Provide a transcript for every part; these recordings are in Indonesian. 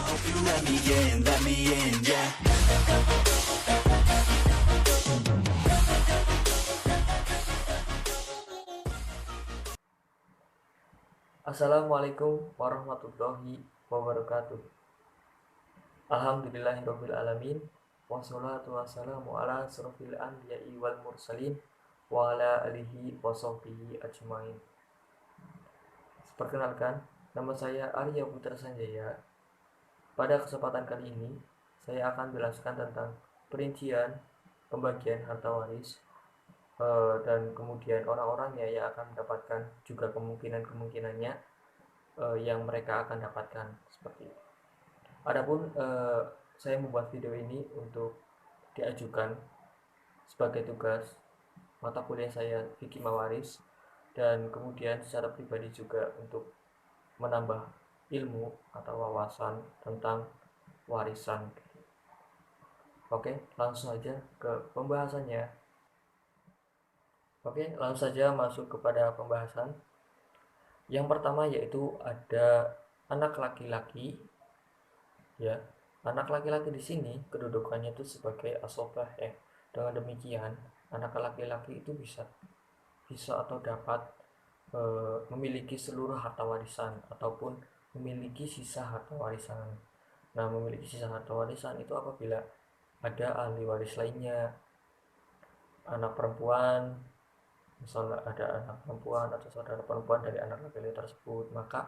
hope you let me in, yeah. Assalamualaikum warahmatullahi wabarakatuh. Alhamdulillahirabbil alamin. Wassalatu wassalamu ala asrofil anbiya'i wal mursalin wa ala alihi washabbihi ajmain. Perkenalkan, nama saya Arya Putra Sanjaya. Pada kesempatan kali ini, saya akan menjelaskan tentang perincian pembagian harta waris dan kemudian orang-orangnya yang akan mendapatkan juga kemungkinannya yang mereka akan dapatkan seperti itu. Adapun saya membuat video ini untuk diajukan sebagai tugas mata kuliah saya fikih mawaris, dan kemudian secara pribadi juga untuk menambah ilmu atau wawasan tentang warisan. Oke, langsung saja ke pembahasannya. Oke, langsung saja masuk kepada pembahasan. Yang pertama yaitu ada anak laki-laki. Ya, anak laki-laki di sini kedudukannya itu sebagai asobah ya. Dengan demikian, anak laki-laki itu bisa atau dapat memiliki seluruh harta warisan ataupun memiliki sisa harta warisan. Nah, memiliki sisa harta warisan itu apabila ada ahli waris lainnya, anak perempuan, misalnya ada anak perempuan atau saudara perempuan dari anak laki-laki tersebut, maka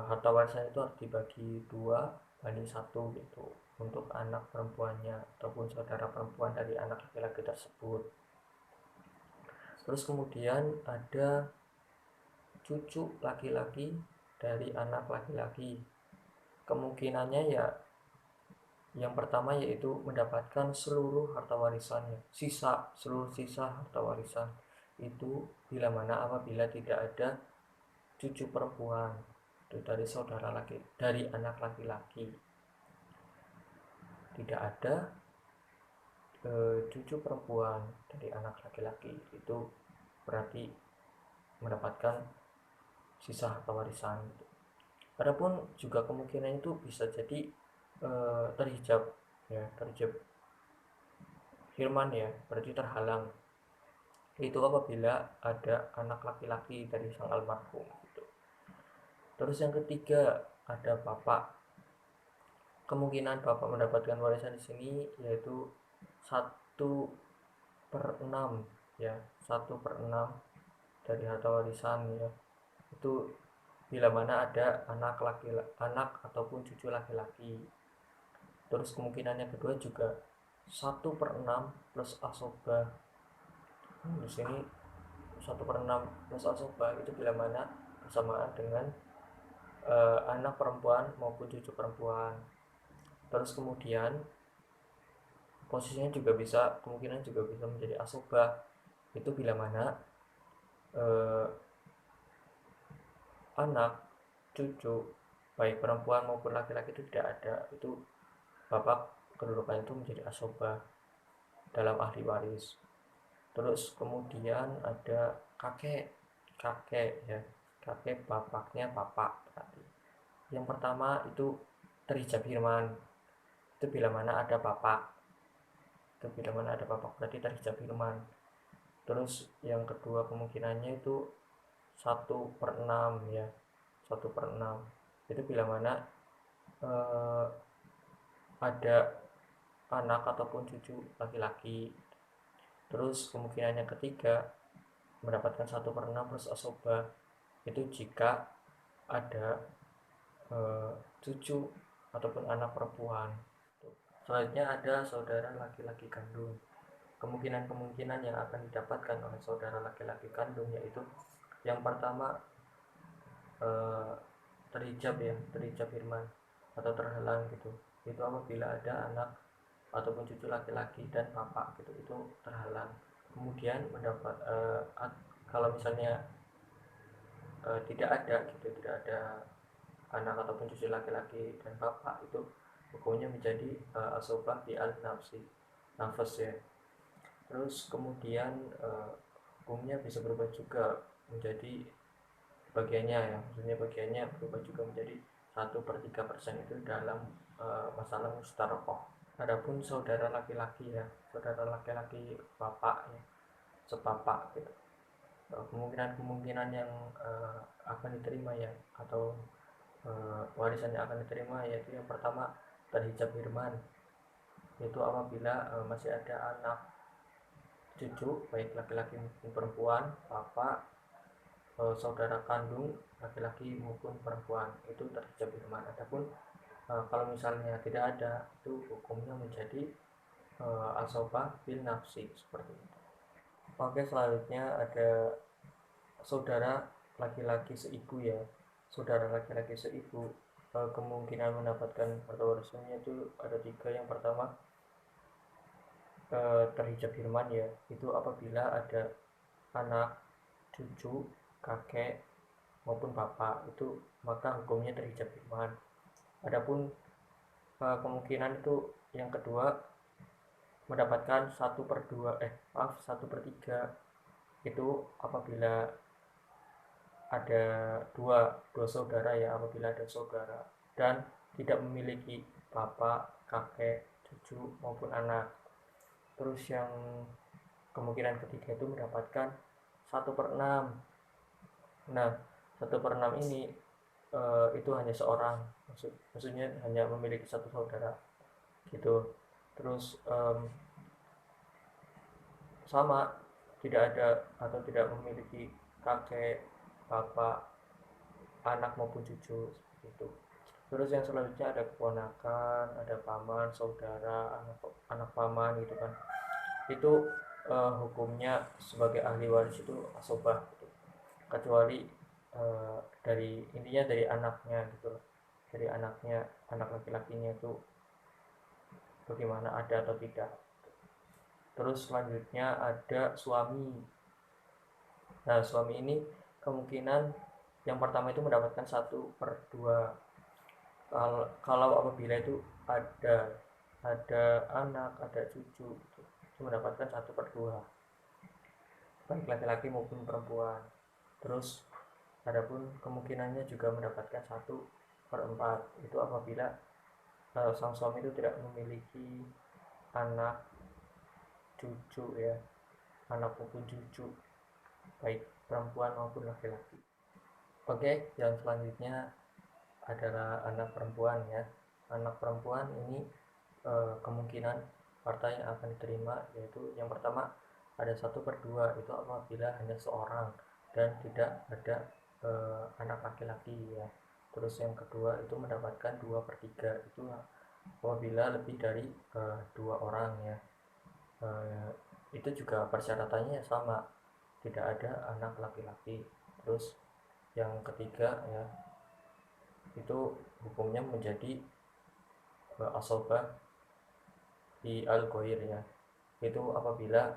harta warisan itu harus dibagi 2/1 gitu untuk anak perempuannya ataupun saudara perempuan dari anak laki-laki tersebut. Terus kemudian ada cucu laki-laki dari anak laki-laki. Kemungkinannya ya yang pertama yaitu mendapatkan seluruh harta warisannya, seluruh sisa harta warisan itu bila mana apabila tidak ada cucu perempuan dari saudara laki dari anak laki-laki, tidak ada cucu perempuan dari anak laki-laki, itu berarti mendapatkan sisa harta warisan. Adapun juga kemungkinan itu bisa jadi terhijab ya, terhijab firman ya, berarti terhalang. Itu apabila ada anak laki-laki dari sang almarhum gitu. Terus yang ketiga ada bapak. Kemungkinan bapak mendapatkan warisan di sini yaitu 1/6 ya, 1/6 dari harta warisan ya. Itu bila mana ada anak ataupun cucu laki-laki. Terus kemungkinan yang kedua juga 1/6 plus asobah. Di sini 1/6 plus asobah itu bila mana bersamaan dengan anak perempuan maupun cucu perempuan. Terus kemudian posisinya juga kemungkinan juga bisa menjadi asobah, itu bila mana anak cucu baik perempuan maupun laki-laki itu tidak ada, itu bapak kedudukannya itu menjadi asobah dalam ahli waris. Terus kemudian ada kakek ya, kakek bapaknya bapak berarti. Yang pertama itu terhijab firman, itu bila mana ada bapak, berarti terhijab firman. Terus yang kedua kemungkinannya itu 1/6 ya, 1/6 itu bila mana ada anak ataupun cucu laki-laki. Terus kemungkinan yang ketiga mendapatkan 1/6 plus asobah itu jika ada cucu ataupun anak perempuan. Selanjutnya ada saudara laki-laki kandung. Kemungkinan yang akan didapatkan oleh saudara laki-laki kandung yaitu yang pertama terhijab firman atau terhalang gitu. Itu apabila ada anak ataupun cucu laki-laki dan bapak gitu, itu terhalang. Kemudian kalau misalnya tidak ada anak ataupun cucu laki-laki dan bapak, itu hukumnya menjadi asobah di nafas ya. Terus kemudian hukumnya bisa berubah juga menjadi bagiannya ya, maksudnya bagiannya berubah juga menjadi 1/3% itu dalam masalah mustarokoh. Adapun saudara laki-laki ya, saudara laki-laki bapak ya, sepapak gitu, kemungkinan-kemungkinan yang akan diterima ya, atau warisan yang akan diterima, yaitu yang pertama terhijab hirman, yaitu apabila masih ada anak cucu baik laki-laki maupun perempuan, bapak, saudara kandung laki-laki maupun perempuan itu terhijab hirman. Adapun kalau misalnya tidak ada, itu hukumnya menjadi asobah bil nafsi seperti itu. Oke, selanjutnya ada saudara laki-laki seibu ya. Saudara laki-laki seibu, kemungkinan mendapatkan harta warisannya itu ada 3. Yang pertama terhijab hirman ya, itu apabila ada anak, cucu, kakek maupun bapak, itu maka hukumnya terhijab hirman. Adapun kemungkinan itu yang kedua mendapatkan 1/3 itu apabila ada dua saudara ya, apabila ada saudara dan tidak memiliki bapak, kakek, cucu maupun anak. Terus yang kemungkinan ketiga itu mendapatkan 1/6. Nah, 1/6 ini itu hanya seorang, maksudnya hanya memiliki satu saudara gitu. Terus sama, tidak ada atau tidak memiliki kakek, bapak, anak maupun cucu itu. Terus yang selanjutnya ada keponakan, ada paman, saudara, anak paman gitu kan. Itu hukumnya sebagai ahli waris itu asobah gitu. Kecuali dari intinya dari anaknya gitu, dari anaknya, anak laki-lakinya itu bagaimana, ada atau tidak. Terus selanjutnya ada suami. Nah, suami ini kemungkinan yang pertama itu mendapatkan 1/2. Kalau apabila itu ada anak, ada cucu gitu, itu mendapatkan 1/2 baik laki-laki maupun perempuan. Terus adapun kemungkinannya juga mendapatkan 1/4 itu apabila sang suami itu tidak memiliki anak, cucu ya, anak maupun cucu baik perempuan maupun laki-laki. Oke, yang selanjutnya adalah anak perempuan ya. Anak perempuan ini kemungkinan harta yang akan diterima yaitu yang pertama ada 1/2 itu apabila hanya seorang dan tidak ada anak laki-laki ya. Terus yang kedua itu mendapatkan 2/3 itu apabila lebih dari 2 orang ya. Itu juga persyaratannya sama, tidak ada anak laki-laki. Terus yang ketiga ya, itu hukumnya menjadi asobah di al-ghair ya, itu apabila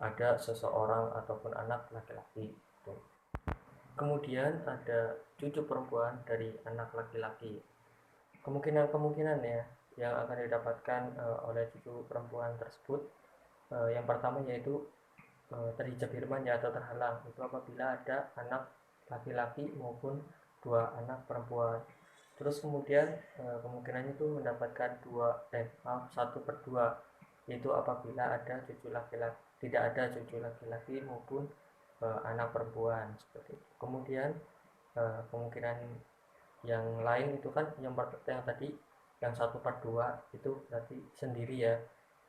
ada seseorang ataupun anak laki-laki gitu. Kemudian ada cucu perempuan dari anak laki-laki. Kemungkinan ya yang akan didapatkan oleh cucu perempuan tersebut, yang pertama yaitu terhijab hirman ya, atau terhalang, itu apabila ada anak laki-laki maupun 2 anak perempuan. Terus kemudian kemungkinannya itu mendapatkan 1/2 yaitu apabila ada cucu laki-laki, tidak ada cucu laki-laki maupun anak perempuan seperti itu. Kemudian kemungkinan yang lain itu kan yang tadi yang 1/2 itu berarti sendiri ya,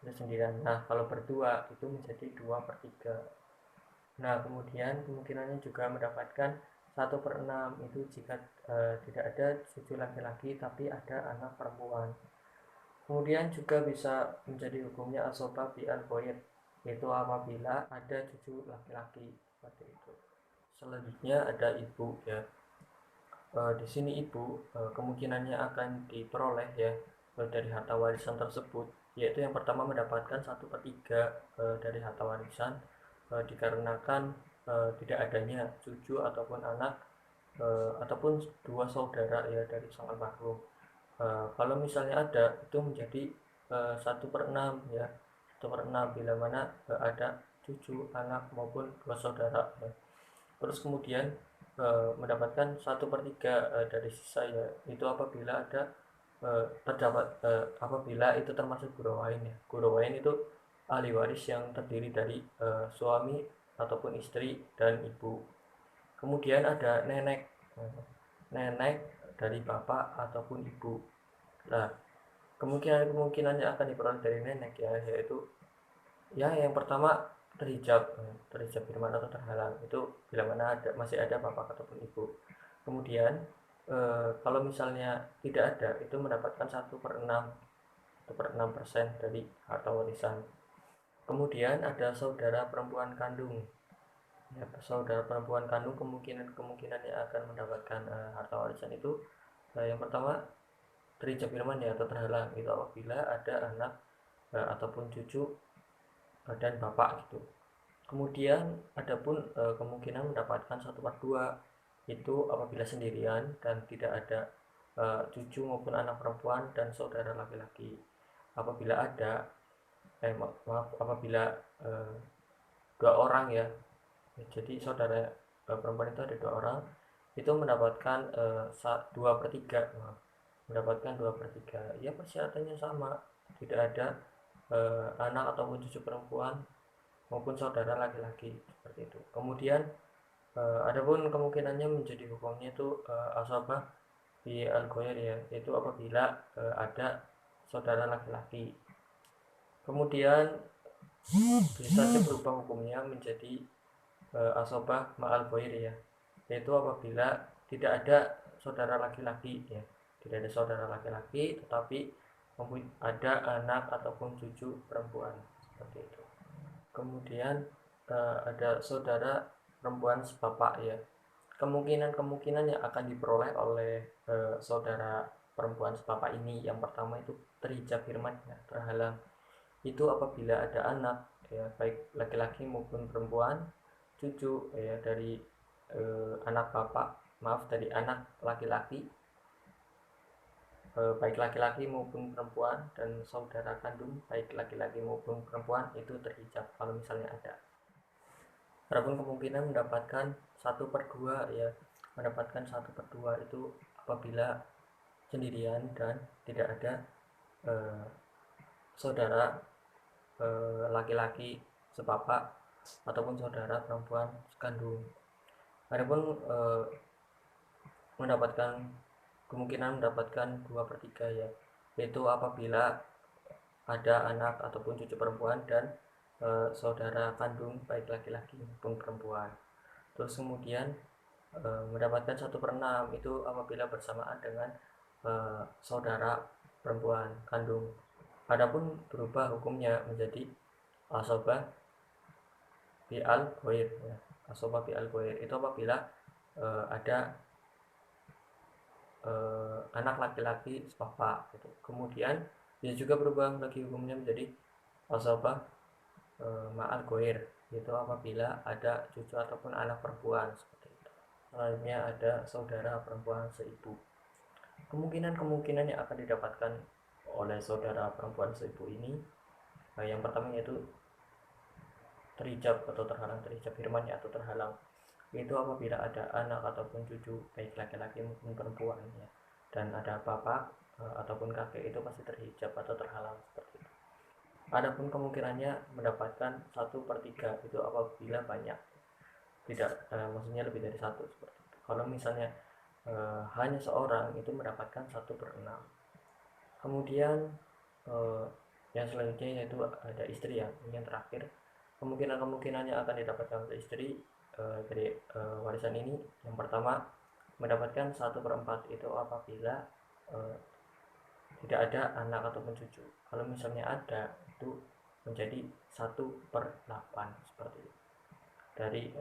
itu sendirian. Nah, kalau berdua itu menjadi 2/3. Nah, kemudian kemungkinannya juga mendapatkan 1/6 itu jika tidak ada cucu laki-laki tapi ada anak perempuan. Kemudian juga bisa menjadi hukumnya asobah bi al-ghair, yaitu apabila ada cucu laki-laki seperti itu. Selanjutnya ada ibu ya. Di sini ibu kemungkinannya akan diperoleh ya dari harta warisan tersebut, yaitu yang pertama mendapatkan 1/3 dari harta warisan dikarenakan tidak adanya cucu ataupun anak ataupun 2 saudara ya dari sang almarhum. Kalau misalnya ada, itu menjadi 1/6 ya, 1/6 bila mana ada cucu, anak maupun 2 saudara ya. Terus kemudian mendapatkan 1/3 dari sisa ya, itu apabila ada apabila itu termasuk Gurawain ya. Gurawain itu ahli waris yang terdiri dari suami ataupun istri dan ibu. Kemudian ada nenek, nenek dari bapak ataupun ibu. Nah, kemungkinan yang akan diperoleh dari nenek ya, yaitu ya yang pertama terhijab firman atau terhalang, itu bila mana masih ada bapak ataupun ibu. Kemudian kalau misalnya tidak ada, itu mendapatkan 1/6% dari harta warisan. Kemudian ada saudara perempuan kandung ya, saudara perempuan kandung kemungkinan yang akan mendapatkan harta warisan itu yang pertama terhijab firman ya atau terhalang, itu apabila ada anak ataupun cucu dan bapak gitu. Kemudian adapun kemungkinan mendapatkan 1/2 itu apabila sendirian dan tidak ada cucu maupun anak perempuan dan saudara laki-laki. Apabila ada apabila 2 orang ya, jadi saudara perempuan itu ada 2 orang, itu mendapatkan 2/3, mendapatkan 2/3 ya, persyaratannya sama, tidak ada anak ataupun cucu perempuan maupun saudara laki-laki, seperti itu. Kemudian adapun kemungkinannya menjadi hukumnya itu asabah di al-ghair ya, yaitu apabila ada saudara laki-laki. Kemudian bisa saja berubah hukumnya menjadi asabah ma'al ghair ya, yaitu apabila tidak ada saudara laki-laki ya, tidak ada saudara laki-laki tetapi ada anak ataupun cucu perempuan, seperti itu. Kemudian ada saudara perempuan sebapak ya. Kemungkinan yang akan diperoleh oleh saudara perempuan sebapak ini, yang pertama itu terhijab firman ya, terhalang. Itu apabila ada anak ya, baik laki-laki maupun perempuan, cucu ya dari anak dari anak laki-laki, baik laki-laki maupun perempuan, dan saudara kandung baik laki-laki maupun perempuan itu terhijab kalau misalnya ada. Adapun kemungkinan mendapatkan 1/2 ya, mendapatkan 1/2 itu apabila sendirian dan tidak ada saudara laki-laki sebapak ataupun saudara perempuan sekandung. Adapun kemungkinan mendapatkan 2/3 ya, yaitu apabila ada anak ataupun cucu perempuan dan saudara kandung baik laki-laki maupun perempuan. Terus kemudian mendapatkan 1/6 itu apabila bersamaan dengan saudara perempuan kandung. Adapun berubah hukumnya menjadi asabah bi al-ghair ya. Asabah bi al-ghair itu apabila ada anak laki-laki sebapak gitu. Kemudian bisa juga berubah lagi hukumnya menjadi asabah ma'al ghair, yaitu apabila ada cucu ataupun anak perempuan, seperti itu. Selanjutnya ada saudara perempuan seibu. Kemungkinan yang akan didapatkan oleh saudara perempuan seibu ini yang pertama yaitu terhijab atau terhalang, terhijab firman ya atau terhalang, yaitu apabila ada anak ataupun cucu baik laki-laki maupun perempuan ya, dan ada bapak ataupun kakek, itu pasti terhijab atau terhalang, seperti itu. Adapun kemungkinannya mendapatkan 1/3 itu apabila banyak, tidak maksudnya lebih dari 1, seperti itu. Kalau misalnya hanya seorang itu mendapatkan 1/6. Kemudian yang selanjutnya yaitu ada istri ya, ini yang terakhir. Kemungkinan yang akan didapatkan oleh istri dari warisan ini, yang pertama mendapatkan 1/4 itu apabila tidak ada anak ataupun cucu. Kalau misalnya ada, itu menjadi 1/8 seperti itu dari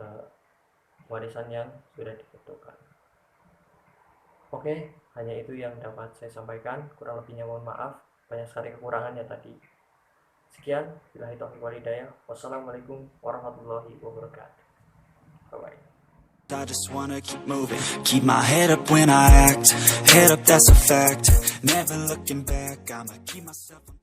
warisan yang sudah ditentukan. Oke, hanya itu yang dapat saya sampaikan. Kurang lebihnya mohon maaf, banyak sekali kekurangannya tadi. Sekian, billahi taufiq wal hidayah. Wassalamualaikum warahmatullahi wabarakatuh. Bye-bye. I just wanna keep moving, keep my head up when I act, head up that's a fact, never looking back, I'ma keep myself on track.